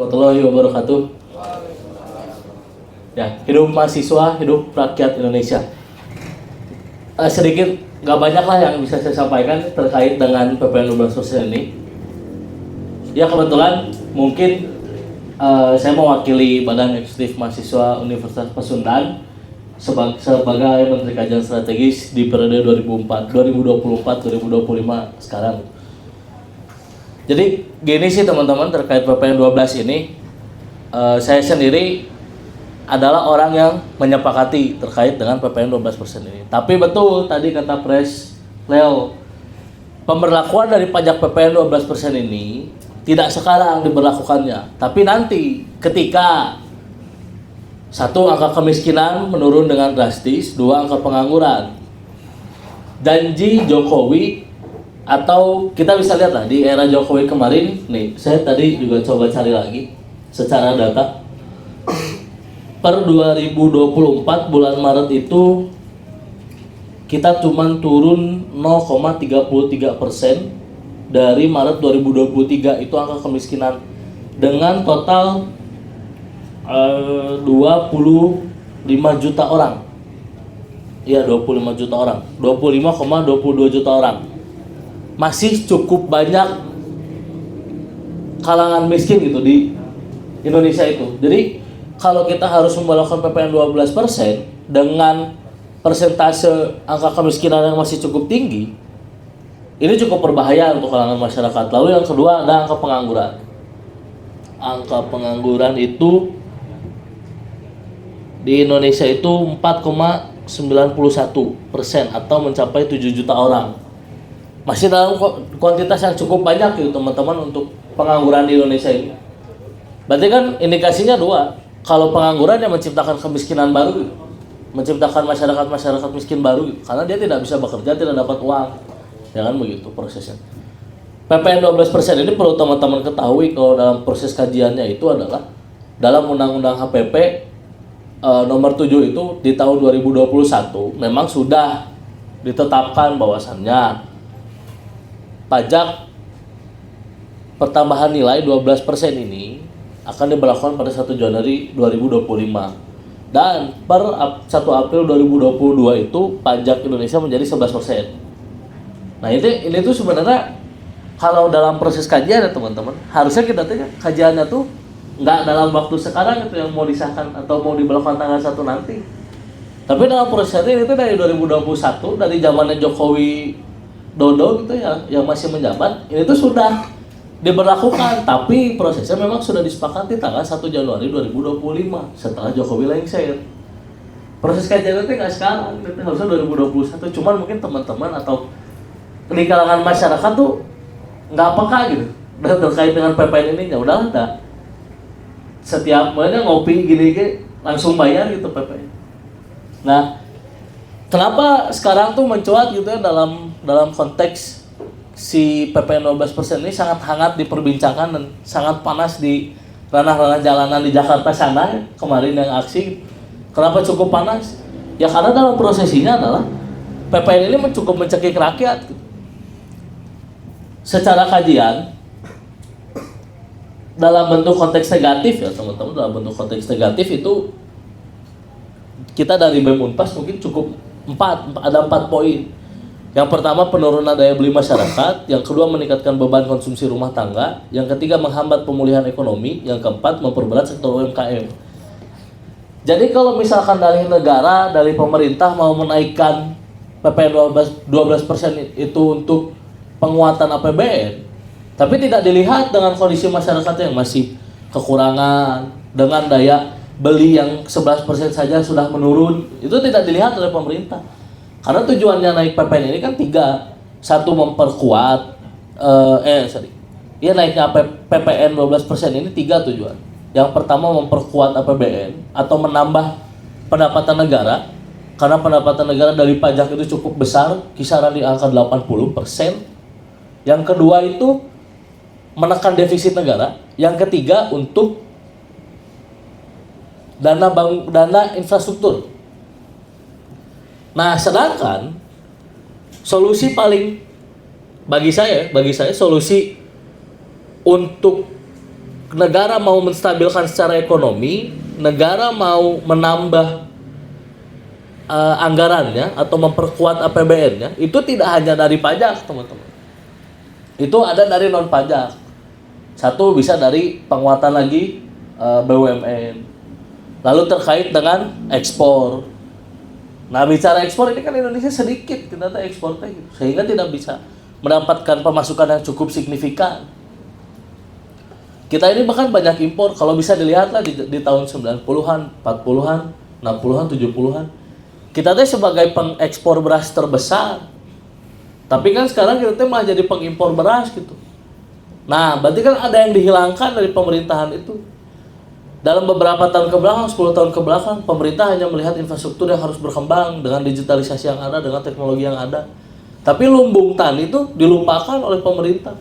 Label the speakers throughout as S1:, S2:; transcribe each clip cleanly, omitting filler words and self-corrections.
S1: warahmatullahi wabarakatuh. Ya, hidup mahasiswa, hidup rakyat Indonesia. Sedikit, nggak banyak lah yang bisa saya sampaikan terkait dengan PPN 12% ini. Ya kebetulan mungkin saya mewakili Badan Eksekutif Mahasiswa Universitas Pasundan sebagai Menteri Kajian Strategis di periode 2024-2025 sekarang. Jadi gini sih teman-teman terkait PPN 12 ini, saya sendiri adalah orang yang menyepakati terkait dengan PPN 12% ini. Tapi betul tadi kata Pres Leo, pemberlakuan dari pajak PPN 12% ini tidak sekarang diberlakukannya, tapi nanti ketika satu, angka kemiskinan menurun dengan drastis, dua, angka pengangguran. Janji Jokowi, atau kita bisa lihat lah di era Jokowi kemarin, nih saya tadi juga coba cari lagi secara data. Per 2024 bulan Maret itu kita cuman turun 0,33% dari Maret 2023 itu angka kemiskinan dengan total 25 juta orang. Iya, 25 juta orang. 25,22 juta orang. Masih cukup banyak kalangan miskin gitu di Indonesia itu. Jadi kalau kita harus memperlakukan PPN 12% dengan persentase angka kemiskinan yang masih cukup tinggi, ini cukup berbahaya untuk kalangan masyarakat. Lalu yang kedua ada angka pengangguran. Angka pengangguran itu di Indonesia itu 4,91% atau mencapai 7 juta orang. Masih dalam kuantitas yang cukup banyak gitu teman-teman untuk pengangguran di Indonesia ini. Berarti kan indikasinya dua. Kalau pengangguran yang menciptakan kemiskinan baru gitu. Menciptakan masyarakat miskin baru gitu. Karena dia tidak bisa bekerja, tidak dapat uang. Ya kan begitu prosesnya. PPN 12% ini perlu teman-teman ketahui kalau dalam proses kajiannya itu adalah dalam Undang-Undang HPP nomor 7 itu di tahun 2021 memang sudah ditetapkan bahwasannya pajak pertambahan nilai 12% ini akan diberlakukan pada 1 Januari 2025. Dan per 1 April 2022 itu pajak Indonesia menjadi 11%. Nah, ini tuh sebenarnya kalau dalam proses kajian ya teman-teman, harusnya kita tuh kajiannya tuh nggak dalam waktu sekarang itu yang mau disahkan atau mau diberlakukan tanggal 1 nanti. Tapi dalam proses ini itu dari 2021, dari zamannya Jokowi Dodo gitu ya, yang masih menjabat, ini tuh sudah diberlakukan, tapi prosesnya memang sudah disepakati tanggal 1 Januari 2025 setelah Jokowi lengser. Proses kajian itu nggak sekarang, itu harusnya 2021. Cuman mungkin teman-teman atau di kalangan masyarakat tuh nggak peka gitu dan terkait dengan PPN ini. Ya udah ada setiap mana ngopi gini langsung bayar gitu PPN. Nah, kenapa sekarang tuh mencuat gitu ya dalam konteks si PPN 12% ini sangat hangat diperbincangkan dan sangat panas di ranah-ranah jalanan di Jakarta sana ya, kemarin yang aksi. Kenapa cukup panas? Ya karena dalam prosesinya adalah PPN ini cukup mencekik rakyat gitu. Secara kajian dalam bentuk konteks negatif ya teman-teman, dalam bentuk konteks negatif itu kita dari BEM Unpas mungkin cukup 4 poin. Yang pertama, penurunan daya beli masyarakat. Yang kedua, meningkatkan beban konsumsi rumah tangga. Yang ketiga, menghambat pemulihan ekonomi. Yang keempat, memperberat sektor UMKM. Jadi kalau misalkan dari negara, dari pemerintah mau menaikkan PPN 12% itu untuk penguatan APBN, tapi tidak dilihat dengan kondisi masyarakat yang masih kekurangan, dengan daya beli yang 11% saja sudah menurun, itu tidak dilihat oleh pemerintah. Karena tujuannya naik PPN ini kan 3. Satu, memperkuat naiknya PPN 12% ini 3 tujuan. Yang pertama, memperkuat APBN atau menambah pendapatan negara. Karena pendapatan negara dari pajak itu cukup besar, kisaran di angka 80%. Yang kedua itu menekan defisit negara. Yang ketiga untuk dana infrastruktur. Nah, sedangkan solusi paling bagi saya solusi untuk negara mau menstabilkan secara ekonomi, negara mau menambah anggarannya atau memperkuat APBN-nya, itu tidak hanya dari pajak, teman-teman. Itu ada dari non pajak. Satu bisa dari penguatan lagi BUMN. Lalu terkait dengan ekspor. Nah, bicara ekspor ini kan Indonesia sedikit kita ekspornya gitu, sehingga tidak bisa mendapatkan pemasukan yang cukup signifikan. Kita ini bahkan banyak impor, kalau bisa dilihatlah di tahun 90-an, 40-an, 60-an, 70-an. Kita tuh sebagai pengekspor beras terbesar. Tapi kan sekarang kita tuh malah jadi pengimpor beras gitu. Nah, berarti kan ada yang dihilangkan dari pemerintahan itu. Dalam beberapa tahun ke belakang, 10 tahun ke belakang, pemerintah hanya melihat infrastruktur yang harus berkembang dengan digitalisasi yang ada, dengan teknologi yang ada. Tapi lumbung tani itu dilupakan oleh pemerintah.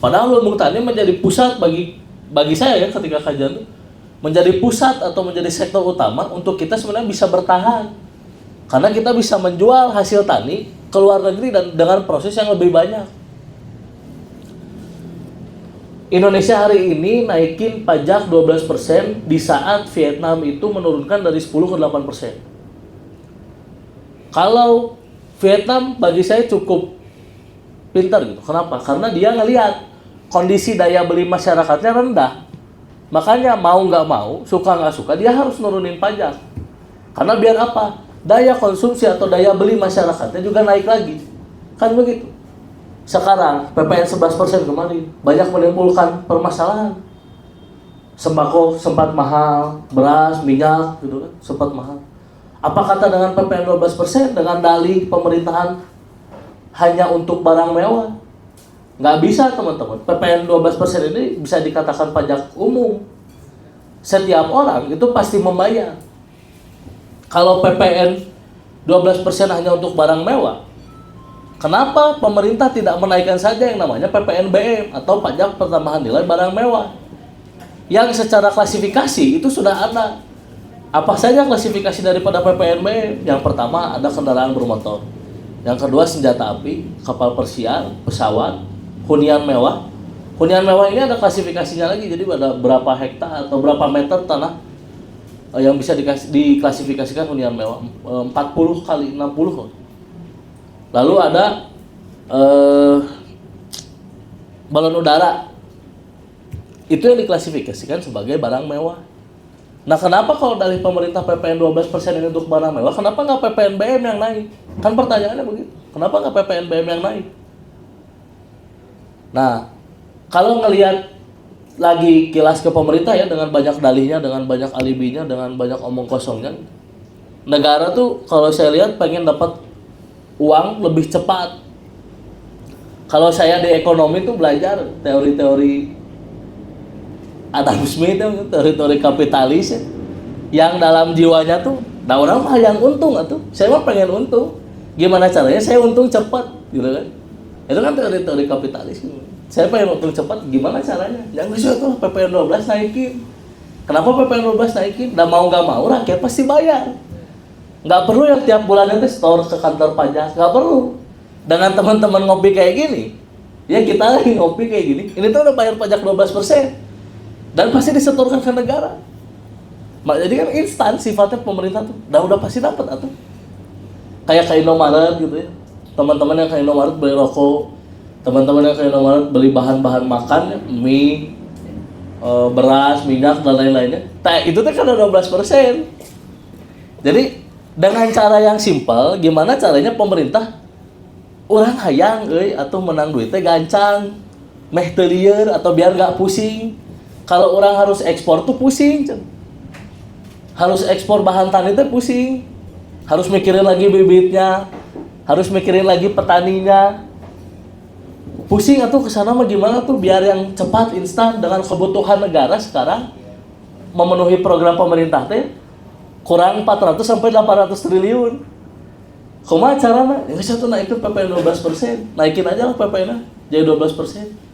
S1: Padahal lumbung tani menjadi pusat bagi saya ya ketika kajian itu, menjadi pusat atau menjadi sektor utama untuk kita sebenarnya bisa bertahan. Karena kita bisa menjual hasil tani ke luar negeri dan dengan proses yang lebih banyak. Indonesia hari ini naikin pajak 12% di saat Vietnam itu menurunkan dari 10 ke 8%. Kalau Vietnam bagi saya cukup pintar gitu. Kenapa? Karena dia ngelihat kondisi daya beli masyarakatnya rendah. Makanya mau nggak mau, suka nggak suka, dia harus nurunin pajak. Karena biar apa? Daya konsumsi atau daya beli masyarakatnya juga naik lagi. Kan begitu. Sekarang PPN 11% kemarin banyak menimbulkan permasalahan. Sembako sempat mahal, beras, minyak gitu kan sempat mahal. Apa kata dengan PPN 12% dengan dalih pemerintahan hanya untuk barang mewah? Nggak bisa, teman-teman. PPN 12% ini bisa dikatakan pajak umum. Setiap orang itu pasti membayar. Kalau PPN 12% hanya untuk barang mewah, kenapa pemerintah tidak menaikkan saja yang namanya PPNBM atau pajak pertambahan nilai barang mewah? Yang secara klasifikasi itu sudah ada. Apa saja klasifikasi daripada PPNBM? Yang pertama ada kendaraan bermotor. Yang kedua senjata api, kapal persiar, pesawat, hunian mewah. Hunian mewah ini ada klasifikasinya lagi. Jadi ada berapa hektar atau berapa meter tanah yang bisa diklasifikasikan hunian mewah. 40 kali 60. Lalu ada balon udara. Itu yang diklasifikasikan sebagai barang mewah. Nah, kenapa kalau dari pemerintah PPN 12% ini untuk barang mewah, kenapa nggak PPNBM yang naik? Kan pertanyaannya begitu. Kenapa nggak PPNBM yang naik? Nah, kalau ngelihat lagi kilas ke pemerintah ya, dengan banyak dalihnya, dengan banyak alibinya, dengan banyak omong kosongnya, negara tuh kalau saya lihat pengen dapat uang lebih cepat. Kalau saya di ekonomi tuh belajar teori-teori Adam Smith, teori-teori kapitalis ya, yang dalam jiwanya tuh, nah orang mah yang untung atuh. Saya mah pengen untung. Gimana caranya saya untung cepat, gitu kan? Itu kan teori-teori kapitalis. Saya pengen untung cepat, gimana caranya? Yang bisa tuh PPN 12 naikin. Kenapa PPN 12 naikin? Dan mau nggak mau rakyat pasti bayar. Nggak perlu yang tiap bulan itu store ke kantor pajak, nggak perlu. Dengan teman-teman ngopi kayak gini, ya kita lagi ngopi kayak gini, ini tuh udah bayar pajak 12%. Dan pasti disetorkan ke negara. Jadi kan instan sifatnya pemerintah tuh, udah pasti dapat atuh. Kayak ke Indomaret gitu ya. Teman-teman yang ke Indomaret beli rokok, teman-teman yang ke Indomaret beli bahan-bahan makan ya, mie, beras, minyak dan lain-lainnya. Itu tuh kan ada 12%. Jadi dengan cara yang simpel, gimana caranya pemerintah orang hayang atau menang duitnya gancang, meh teu lieur atau biar nggak pusing. Kalau orang harus ekspor tuh pusing, harus ekspor bahan tani tuh pusing, harus mikirin lagi bibitnya, harus mikirin lagi petaninya, pusing atau kesana mah gimana tuh biar yang cepat instan dengan kebutuhan negara sekarang memenuhi program pemerintah teh kurang 400 sampai 800 triliun. Kumaha carana? Ya satu naik PPN 12%, naikin aja lah PPN-nya jadi 12%.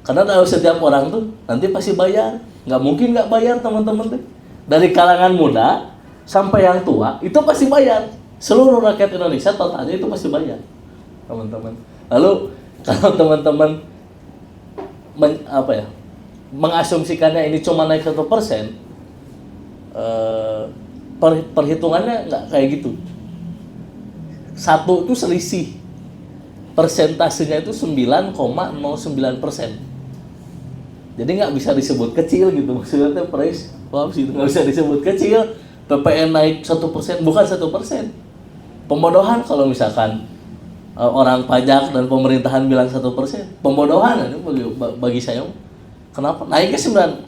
S1: Karena tahu setiap orang tuh nanti pasti bayar. Nggak mungkin nggak bayar, teman-teman tuh. Dari kalangan muda sampai yang tua itu pasti bayar. Seluruh rakyat Indonesia totalnya itu pasti bayar, teman-teman. Lalu kalau teman-teman mengasumsikannya ini cuma naik 1%, perhitungannya nggak kayak gitu. Satu itu selisih, persentasenya itu 9,09%. Jadi nggak bisa disebut kecil gitu, maksudnya price itu nggak bisa disebut kecil. PPN naik 1%, bukan 1%. Pembodohan kalau misalkan orang pajak dan pemerintahan bilang 1%, pembodohan itu bagi saya. Kenapa naiknya 9,09%,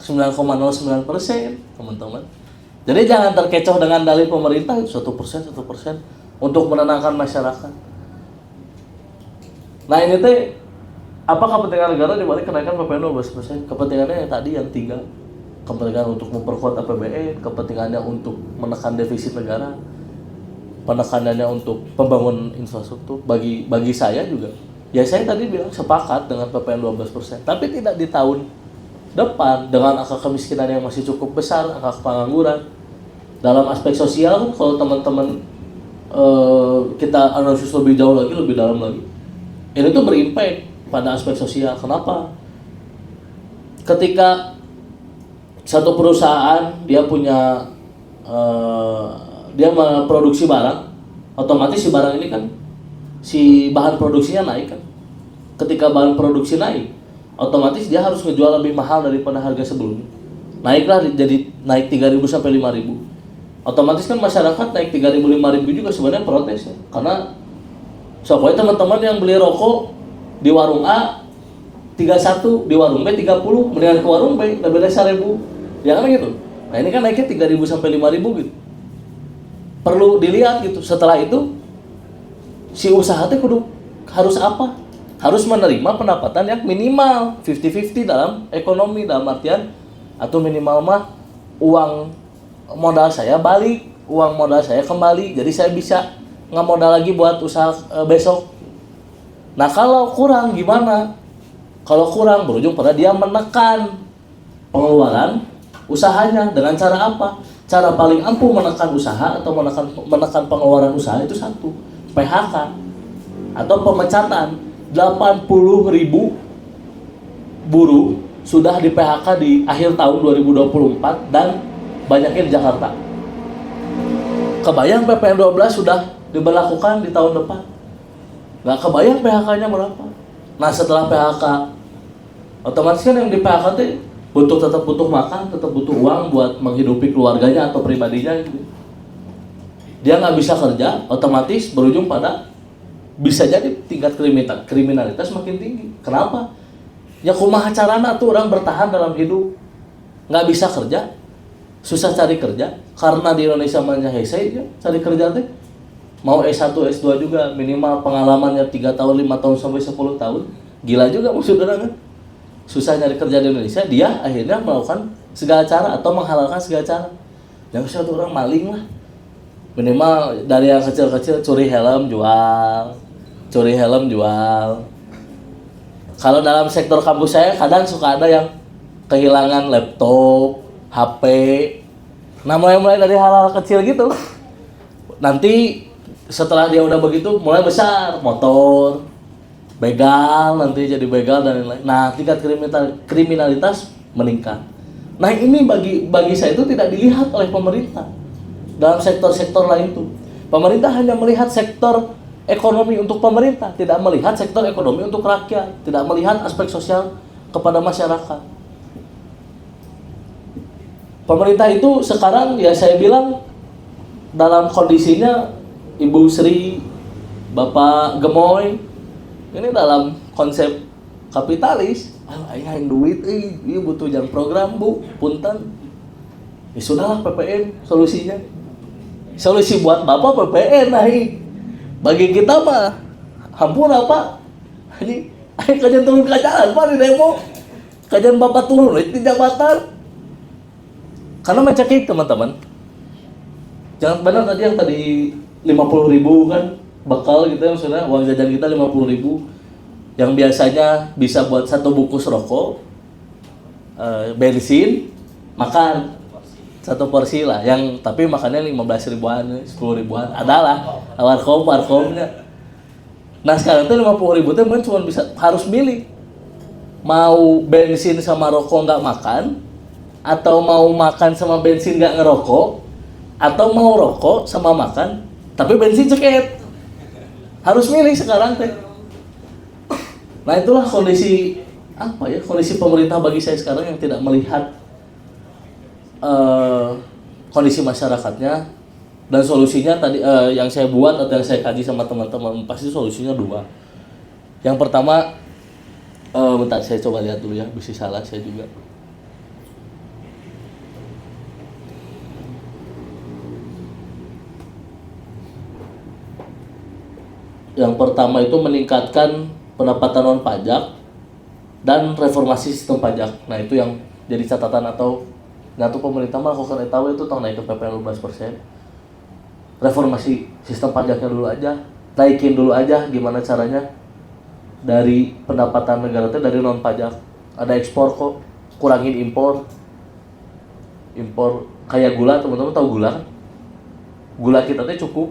S1: teman-teman? Jadi jangan terkecoh dengan dalih pemerintah 1%, 1% untuk menenangkan masyarakat. Nah ini teh apa kepentingan negara dibalik kenaikan PPN 12%? Kepentingannya yang tadi yang 3, kepentingan untuk memperkuat APBN, kepentingannya untuk menekan defisit negara, penekanannya untuk pembangunan infrastruktur. Bagi saya juga, ya saya tadi bilang sepakat dengan PPN 12%, tapi tidak di tahun depan dengan angka kemiskinan yang masih cukup besar, angka pengangguran. Dalam aspek sosial kan kalau teman-teman kita analisis lebih jauh lagi, lebih dalam lagi, ini tuh berimpact pada aspek sosial. Kenapa? Ketika satu perusahaan dia punya dia memproduksi barang, otomatis si barang ini kan si bahan produksinya naik kan. Ketika bahan produksi naik, otomatis dia harus ngejual lebih mahal daripada harga sebelumnya. Naiklah jadi naik 3.000 sampai 5.000. Otomatis kan masyarakat naik 3.000 5.000 juga sebenarnya protes ya. Karena soalnya teman-teman yang beli rokok di warung A 31, di warung B 30, mendingan ke warung B lebih dari 1.000. Ya kan gitu. Nah ini kan naiknya 3.000 sampai 5.000 gitu. Perlu dilihat gitu. Setelah itu si usaha teh kudu harus apa? Harus menerima pendapatan yang minimal 50-50 dalam ekonomi, dalam artian atau minimal mah uang modal saya balik, uang modal saya kembali, jadi saya bisa nggak modal lagi buat usaha besok. Nah kalau kurang gimana? Kalau kurang berujung pada dia menekan pengeluaran usahanya dengan cara apa? Cara paling ampuh menekan usaha atau menekan pengeluaran usaha itu satu, PHK atau pemecatan. 80.000 buruh sudah di PHK di akhir tahun 2024 dan banyaknya di Jakarta. Kebayang PPN 12 sudah diberlakukan di tahun depan. Nggak kebayang PHK-nya berapa. Nah setelah PHK, otomatis kan yang di PHK itu tetap butuh makan, tetap butuh uang buat menghidupi keluarganya atau pribadinya gitu. Dia nggak bisa kerja, otomatis berujung pada bisa jadi tingkat kriminalitas makin tinggi. Kenapa? Ya kumaha carana tuh orang bertahan dalam hidup. Nggak bisa kerja, susah cari kerja, karena di Indonesia banyak hese ya, cari kerja teh. Mau S1, S2 juga minimal pengalamannya 3 tahun, 5 tahun sampai 10 tahun. Gila juga maksudnya kan. Susah nyari kerja di Indonesia, dia akhirnya melakukan segala cara atau menghalalkan segala cara. Yang satu orang maling lah. Minimal dari yang kecil-kecil curi helm jual. Kalau dalam sektor kampus saya kadang suka ada yang kehilangan laptop, HP. Nah mulai dari hal-hal kecil gitu. Nanti setelah dia udah begitu mulai besar, motor, begal, nanti jadi begal dan lain-lain. Nah tingkat kriminalitas meningkat. Nah ini bagi saya itu tidak dilihat oleh pemerintah. Dalam sektor-sektor lain itu pemerintah hanya melihat sektor ekonomi untuk pemerintah, tidak melihat sektor ekonomi untuk rakyat, tidak melihat aspek sosial kepada masyarakat. Pemerintah itu sekarang ya saya bilang dalam kondisinya Ibu Sri, Bapak Gemoy ini dalam konsep kapitalis. Ayah yang duit, iya butuh jam program bu, punten. Ya sudahlah PPN solusinya. Solusi buat Bapak PPN bagi kita mah hampur apa? Ini kajian turun ke jalan Pak di demo. Kajian Bapak turun di jabatan. Karena mencekik teman-teman. Jangan benar tadi yang tadi 50.000 kan bakal gitu ya, maksudnya uang jajan kita 50.000 yang biasanya bisa buat satu bungkus rokok, bensin, makan satu porsi lah, yang tapi makannya 15 ribuan, 10 ribuan, adalah warkomnya. Nah sekarang tuh 50.000 tuh cuma bisa harus milih mau bensin sama rokok nggak makan, atau mau makan sama bensin nggak ngerokok, atau mau rokok sama makan tapi bensin ceket. Harus milih sekarang teh. Nah itulah kondisi apa ya, kondisi pemerintah bagi saya sekarang yang tidak melihat kondisi masyarakatnya. Dan solusinya tadi yang saya buat atau yang saya kaji sama teman-teman, pasti solusinya dua. Yang pertama, bentar saya coba lihat dulu ya, bisa salah saya juga. Yang pertama itu meningkatkan pendapatan non pajak dan reformasi sistem pajak. Nah itu yang jadi catatan atau nggak tuh pemerintah melakukan itu tahun naik ke PPN 12%. Reformasi sistem pajaknya dulu aja, naikin dulu aja gimana caranya dari pendapatan negara itu dari non pajak. Ada ekspor kok, kurangin impor kayak gula, teman-teman tahu gula kan? Gula kita tuh cukup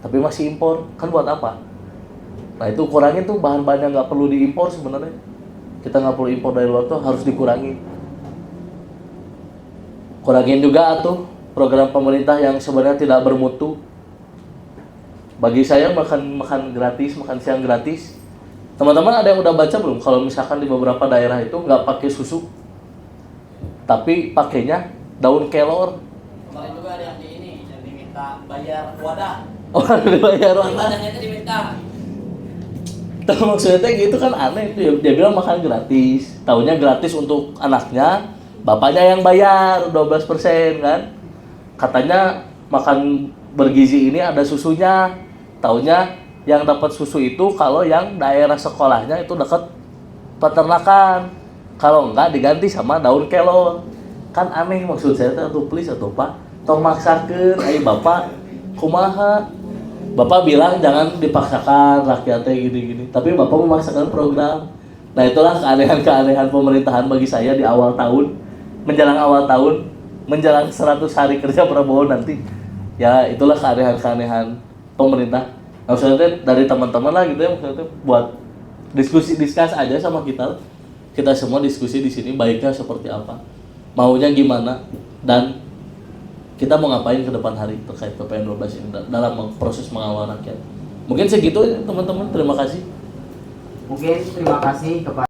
S1: tapi masih impor, kan buat apa? Nah itu kurangin tuh bahan-bahan yang nggak perlu diimpor sebenarnya. Kita nggak perlu impor dari luar tuh harus dikurangin. Kurangin juga tuh program pemerintah yang sebenarnya tidak bermutu. Bagi saya makan gratis, makan siang gratis. Teman-teman ada yang udah baca belum? Kalau misalkan di beberapa daerah itu nggak pakai susu, tapi pakainya daun kelor.
S2: Kemarin juga ada yang di ini, yang diminta bayar wadah.
S1: Oh, dibayar wadah.
S2: Wadahnya itu diminta.
S1: Tapi maksudnya gitu kan aneh itu ya. Dia bilang makan gratis, taunya gratis untuk anaknya, bapaknya yang bayar 12% kan. Katanya makan bergizi ini ada susunya, taunya yang dapat susu itu kalau yang daerah sekolahnya itu dekat peternakan. Kalau enggak diganti sama daun kelor. Kan aneh maksud saya tuh, please atau Pak, tong maksakeun ai Bapak kumaha? Bapak bilang jangan dipaksakan rakyatnya gini-gini, tapi Bapak memaksakan program. Nah itulah keanehan-keanehan pemerintahan bagi saya di awal tahun, menjelang 100 hari kerja Prabowo nanti. Ya itulah keanehan-keanehan pemerintah. Nah, maksudnya dari teman-teman lah gitu ya, maksudnya buat diskus aja sama kita semua diskusi di sini baiknya seperti apa, maunya gimana, dan kita mau ngapain ke depan hari terkait PPN 12 ini dalam proses mengawal rakyat. Mungkin segitu ya teman-teman, terima kasih.
S3: Mungkin terima kasih kepada